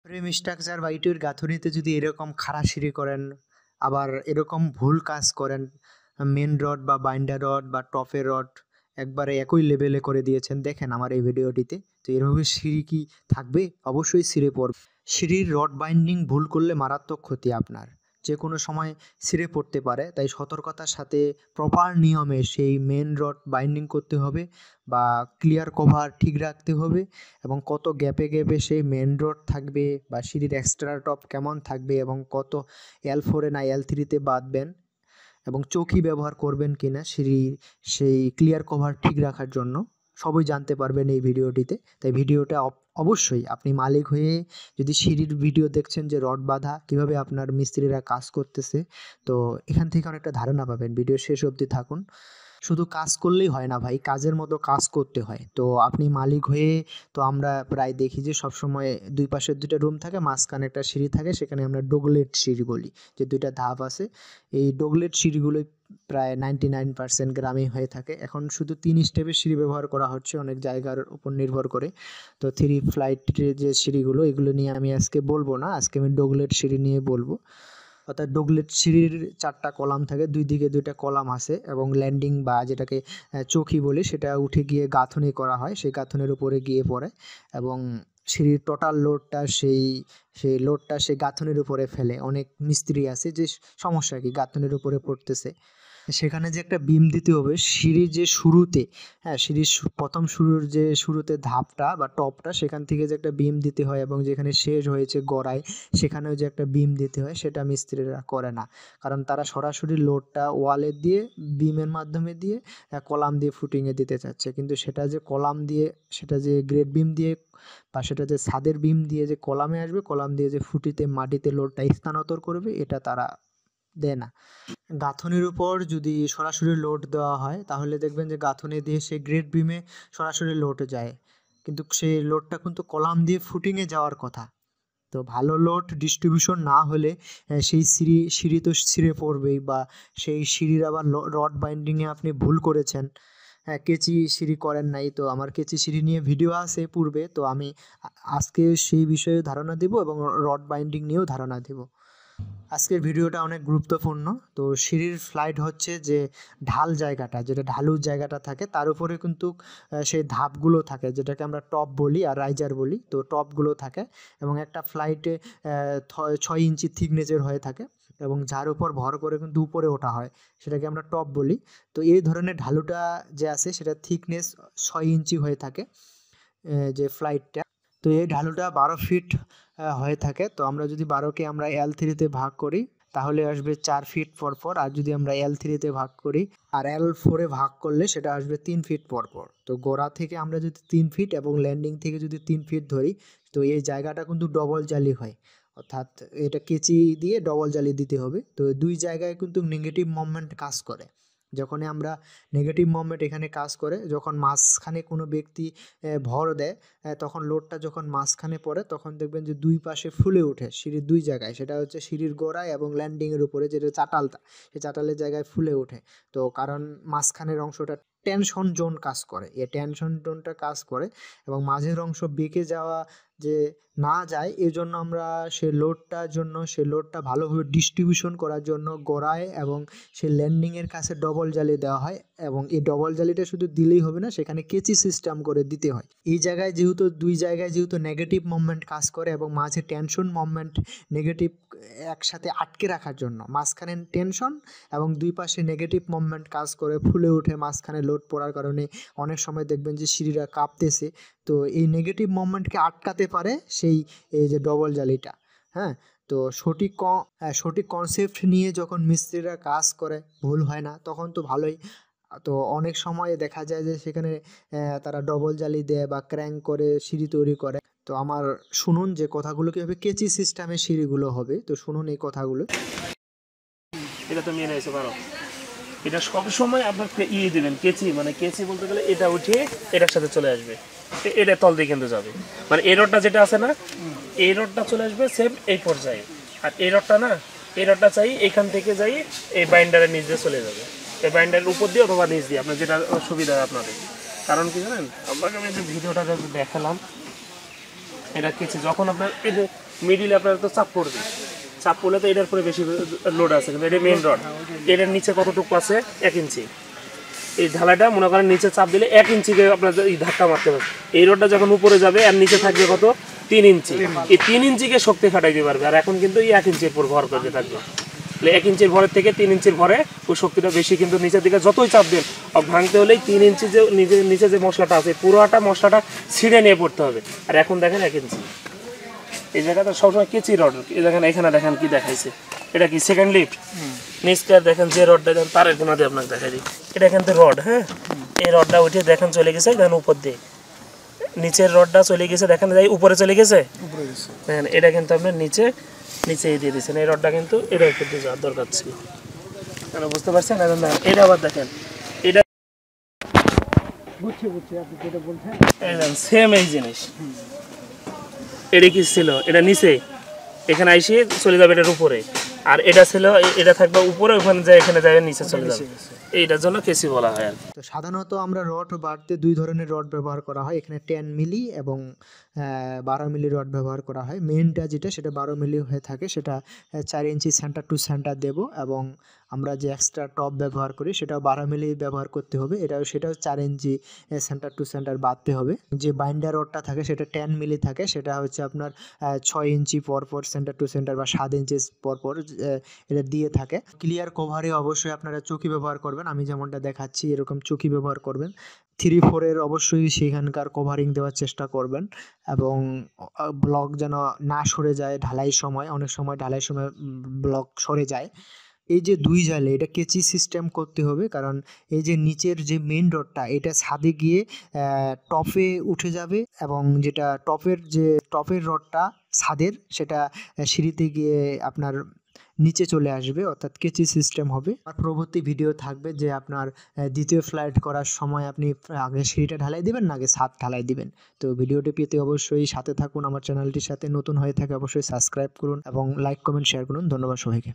Frame structure বা ইটের গাঁথুনিতে যদি এরকম খাড়াসিঁড়ি করেন, আবার এরকম ভুল কাজ করেন, মেন রড বা বাইন্ডার রড বা টপের রড একবারে একই লেভেলে করে দিয়েছেন, দেখেন আমার এই ভিডিওটিতে। তো এভাবে সিঁড়ি কি থাকবে? অবশ্যই ছিঁড়ে পড়বে। সিঁড়ির রড বাইন্ডিং ভুল করলে মারাত্মক ক্ষতি আপনার, যে কোনো সময় ছিঁড়ে পড়তে পারে। তাই সতর্কতার সাথে প্রপার নিয়মে সেই মেন রড বাইন্ডিং করতে হবে বা ক্লিয়ার কভার ঠিক রাখতে হবে, এবং কত গ্যাপে গ্যাপে সেই মেন রড থাকবে বা সিঁড়ির এক্সট্রা টপ কেমন থাকবে এবং কত L4-এ না L3-তে বাঁধবেন, এবং চৌকি ব্যবহার করবেন কিনা সিঁড়ির সেই ক্লিয়ার কভার ঠিক রাখার জন্য, সবই জানতে পারবেন এই ভিডিওটিতে। তাই ভিডিওটা অবশ্যই আপনি মালিক হয়ে যদি সিঁড়ির ভিডিও দেখছেন যে রড বাঁধা কীভাবে আপনার মিস্ত্রিরা কাজ করতেছে, তো এখান থেকে অনেকটা ধারণা পাবেন। ভিডিও শেষ অবধি থাকুন। শুধু কাজ করলেই হয় না ভাই, কাজের মতো কাজ করতে হয়। তো আপনি মালিক হয়ে, তো আমরা প্রায় দেখি যে সবসময় দুই পাশে দুইটা রুম থাকে, মাঝখানে একটা সিঁড়ি থাকে, সেখানে আমরা ডগলেট সিঁড়ি বলি, যে দুইটা ধাপ আছে। এই ডগলেট সিঁড়িগুলোই প্রায় 99% গ্রামে হয়ে থাকে। এখন শুধু 3 স্টেপের সিঁড়ি ব্যবহার করা হচ্ছে অনেক জায়গার উপর নির্ভর করে। তো 3 ফ্লাইটের যে সিঁড়িগুলো, এগুলো নিয়ে আমি আজকে বলবো না, আজকে আমি ডগলেট সিঁড়ি নিয়ে বলবো। অর্থাৎ ডগলেট সিঁড়ির 4টা কলাম থাকে, দুই দিকে 2টা কলাম আছে, এবং ল্যান্ডিং বা যেটাকে চৌকি বলি, সেটা উঠে গিয়ে গাঁথুনি করা হয়, সেই গাঁথুনির উপরে গিয়ে পড়ে, এবং সিঁড়ির টোটাল লোডটা সেই লোডটা সেই গাঁথুনির উপরে ফেলে। অনেক মিস্ত্রি আছে যে সমস্যা কি গাঁথুনির উপরে পড়তেছে, সেখানে যে একটা বিম দিতে হবে সিঁড়ির যে শুরুতে, হ্যাঁ, সিঁড়ির প্রথম শুরুতে ধাপটা বা টপটা, সেখান থেকে যে একটা বিম দিতে হয়, এবং যেখানে শেষ হয়েছে গড়ায় সেখানেও যে একটা বিম দিতে হয়, সেটা মিস্ত্রিরা করে না। কারণ তারা সরাসরি লোডটা ওয়ালে দিয়ে বিমের মাধ্যমে দিয়ে কলাম দিয়ে ফুটিংয়ে দিতে চাচ্ছে, কিন্তু সেটা যে কলাম দিয়ে, সেটা যে গ্রেড বিম দিয়ে বা সেটা যে ছাদের বিম দিয়ে যে কলামে আসবে, কলাম দিয়ে যে ফুটিতে মাটিতে লোডটা স্থানান্তর করবে, এটা তারা দেয় না। গাঁথুনির উপর যদি সরাসরি লোড দেওয়া হয়, তাহলে দেখবেন যে গাঁথুনি দিয়ে সেই গ্রেড বিমে সরাসরি লোড যায়, কিন্তু সেই লোডটা কিন্তু কলাম দিয়ে ফুটিংয়ে যাওয়ার কথা। তো ভালো লোড ডিস্ট্রিবিউশন না হলে সেই সিঁড়ি তো ছিঁড়ে পড়বেই, বা সেই সিঁড়ির আবার রড বাইন্ডিংয়ে আপনি ভুল করেছেন, হ্যাঁ, কেচি সিঁড়ি করেন নাই। তো আমার কেচি সিঁড়ি নিয়ে ভিডিও আছে পূর্বে, তো আমি আজকে সেই বিষয়ে ধারণা দেব, এবং রড বাইন্ডিং নিয়েও ধারণা দেব। আজকের ভিডিওটা অনেক গুরুত্বপূর্ণ। তো সিঁড়ির ফ্লাইট হচ্ছে যে ঢাল জায়গাটা, যেটা ঢালু জায়গাটা থাকে, তার উপরে কিন্তু সেই ধাপগুলো থাকে, যেটাকে আমরা টপ বলি আর রাইজার বলি। তো টপগুলো থাকে, এবং একটা ফ্লাইটে 6 ইঞ্চি থিকনেসের হয়ে থাকে, এবং যার উপর ভর করে কিন্তু উপরে ওঠা হয়, সেটাকে আমরা টপ বলি। তো এই ধরনের ঢালুটা যে আছে, সেটা থিকনেস 6 ইঞ্চি হয়ে থাকে, যে ফ্লাইটটা। তো এই ঢালুটা 12 ফিট হয়ে থাকে। তো আমরা যদি 12কে আমরা L3-তে ভাগ করি, তাহলে আসবে 4 ফিট পরপর। আর যদি আমরা L3-তে ভাগ করি আর L4-এ ভাগ করলে সেটা আসবে 3 ফিট পরপর। তো গোড়া থেকে আমরা যদি 3 ফিট এবং ল্যান্ডিং থেকে যদি 3 ফিট ধরি, তো এই জায়গাটা কিন্তু ডবল জালি হয়, অর্থাৎ এটা কেচি দিয়ে ডবল জালি দিতে হবে। তো দুই জায়গায় কিন্তু নেগেটিভ মোমেন্ট কাজ করে। যখনই আমরা নেগেটিভ মোমেন্ট এখানে কাজ করে, যখন মাঝখানে কোনো ব্যক্তি ভর দেয়, তখন লোডটা যখন মাঝখানে পড়ে, তখন দেখবেন যে দুই পাশে ফুলে ওঠে সিঁড়ির দুই জায়গায়। সেটা হচ্ছে সিঁড়ির গোড়ায় এবং ল্যান্ডিংয়ের উপরে, যেটা চাটালটা, সেই চাটালের জায়গায় ফুলে ওঠে। তো কারণ মাঝখানের অংশটা টেনশন জোন কাজ করে, এই টেনশন জোনটা কাজ করে, এবং মাঝের অংশ বেঁকে যাওয়া যে না যায়, এই জন্য আমরা সে লোডটা ভালোভাবে ডিস্ট্রিবিউশন করার জন্য গোড়ায় এবং সেই ল্যান্ডিংয়ের কাছে ডবল জালি দেওয়া হয়। এবং এই ডবল জালিটা শুধু দিলেই হবে না, সেখানে কেচি সিস্টেম করে দিতে হয়। এই জায়গায় যেহেতু দুই জায়গায় যেহেতু নেগেটিভ মুভমেন্ট কাজ করে, এবং মাঝে টেনশন মুভমেন্ট নেগেটিভ একসাথে আটকে রাখার জন্য, মাঝখানে টেনশন এবং দুই পাশে নেগেটিভ মুভমেন্ট কাজ করে ফুলে ওঠে মাঝখানে লোড পড়ার কারণে। অনেক সময় দেখবেন যে সিঁড়িরা কাঁপতেছে। তো এই নেগেটিভ মুভমেন্টকে আটকাতে পারে এই যে ডবল জালিটা। হ্যাঁ, তো সঠিক কনসেপ্ট নিয়ে যখন মিস্ত্রিরা কাজ করে, ভুল হয় না, তখন তো ভালোই। তো অনেক সময় দেখা যায় যে সেখানে তারা ডবল জালি দেয় বা ক্র্যাঙ্ক করে সিঁড়ি তৈরি করে। তো আমার শুনুন যে কথাগুলো কীভাবে কেচি সিস্টেমে সিঁড়িগুলো হবে, তো শুনুন এই কথাগুলো। এটা তো মেনে এসে পারো, এটা সবসময় আপনার দেবেন কেচি, মানে কেচি বলতে গেলে এটা উঠিয়ে এটার সাথে চলে আসবে, এটা তল দিয়ে কিন্তু যাবে, মানে এই রডটা যেটা আছে না, এই রডটা চলে আসবে সেম এই পর্যায়ে। আর এই রডটা না, এই রডটা চাই এখান থেকে যাই এই বাইন্ডারের নিচ দিয়ে চলে যাবে, এই বাইন্ডারের উপর দিয়ে অথবা নিচ দিয়ে, আপনার যেটা সুবিধা হয় আপনাদের। কারণ কি জানেন, আপনাকে আমি যে ভিডিওটা দেখালাম, এটা কেচি যখন আপনার মিডিলে আপনার তো চাপ পড়বে, চাপ পড়লে তো এটার পরে বেশি লোড আছে, কিন্তু এটা মেইন রড, এটার নিচে কতটুকু আছে 1 ইঞ্চি। এই ঢালাইটা মনে করেন নিচে চাপ দিলে 1 ইঞ্চিকে আপনার এই ধাক্কা মারতে হবে। এই রডটা যখন উপরে যাবে আর নিচে থাকবে কত 3 ইঞ্চি, এই 3 ইঞ্চিকে শক্তি খাটাইতে পারবে। আর এখন কিন্তু এই 1 ইঞ্চির উপর ভর করতে থাকবে, 1 ইঞ্চির ভরের থেকে 3 ইঞ্চির ভরে ওই শক্তিটা বেশি, কিন্তু নিচের দিকে যতই চাপ দেন ভাঙতে হলেই 3 ইঞ্চি যে নিচে যে মশলাটা আছে পুরোটা মশলাটা ছিঁড়ে নিয়ে পড়তে হবে। আর এখন দেখেন 1 ইঞ্চি এই জায়গাটা সবসময় কেচি রড। এই দেখেন এখানে দেখেন কি দেখাইছে, এটা কি সেকেন্ড লিফট, নিচটা দেখেন যে রডটা দেন তারের কোনা দিয়ে আপনাকে দেখাই দিই, এটা কিন্তু রড। হ্যাঁ, এই রডটা উঠে দেখেন চলে গেছে, দেখেন উপর দিয়ে নিচের রডটা চলে গেছে, দেখেন যাই উপরে চলে গেছে, দেখেন এটা কিন্তু আপনার নিচে দিয়ে দিয়েছেন। এই রডটা কিন্তু এটা উপর দিয়ে যাওয়ার দরকার ছিল, কেন বুঝতে পারছেন? এখন দেখেন এটা আবার দেখেন, এটা সেম এই জিনিস, এটা কি ছিল, এটা নিচে এখানে আইসে চলে যাবে এটার উপরে, আর এটা ছিল এটা থাকবে উপরে, ওখানে যায় এখানে যাবে নিচে চলে যাবে, এইটার জন্য কেসি বলা হয় আর কি। তো সাধারণত আমরা রড বাড়তে 2 ধরনের রড ব্যবহার করা হয়, এখানে 10 মিলি এবং 12 মিলি রড ব্যবহার করা হয়। মেইনটা যেটা সেটা 12 মিলি হয়ে থাকে, সেটা 4 ইঞ্চি সেন্টার টু সেন্টার দেব, এবং আমরা যে এক্সট্রা টপ ব্যবহার করি সেটাও 12 মিলি ব্যবহার করতে হবে, সেটাও 4 ইঞ্চি সেন্টার টু সেন্টার বাঁধতে হবে। যে বাইন্ডার রডটা থাকে সেটা 10 মিলি থাকে, সেটা হচ্ছে আপনার 6 ইঞ্চি পরপর সেন্টার টু সেন্টার বা 7 ইঞ্চি পরপর এটা দিয়ে থাকে। ক্লিয়ার কভারে অবশ্যই আপনারা চকি ব্যবহার করবেন, আমি যেমনটা দেখাচ্ছি এরকম চকি ব্যবহার করবেন। 3/4 অবশ্যই সেখানকার কভারিং দেওয়ার চেষ্টা করবেন, এবং ব্লক যেন না সরে যায় ঢালাইয়ের সময়, অনেক সময় ঢালাইয়ের সময় ব্লক সরে যায়। এই যে 2 জালে এটা কেচি সিস্টেম করতে হবে, কারণ এই যে নিচের যে মেইন রডটা এটা ছাদে গিয়ে টপে উঠে যাবে, এবং যেটা টপের রডটা ছাদের সেটা সিঁড়িতে গিয়ে আপনার নিচে চলে আসবে, অর্থাৎ কেচি সিস্টেম হবে। আর পরবর্তী ভিডিও থাকবে যে আপনার দ্বিতীয় ফ্লাইট করার সময় আপনি আগে সিঁড়িটা ঢালাই দিবেন না আগে ছাদ ঢালাই দিবেন। তো ভিডিওটি পেতে অবশ্যই সাথে থাকুন, আমার চ্যানেলটির সাথে নতুন হয়ে থাকে অবশ্যই সাবস্ক্রাইব করুন এবং লাইক কমেন্ট শেয়ার করুন। ধন্যবাদ সবাইকে।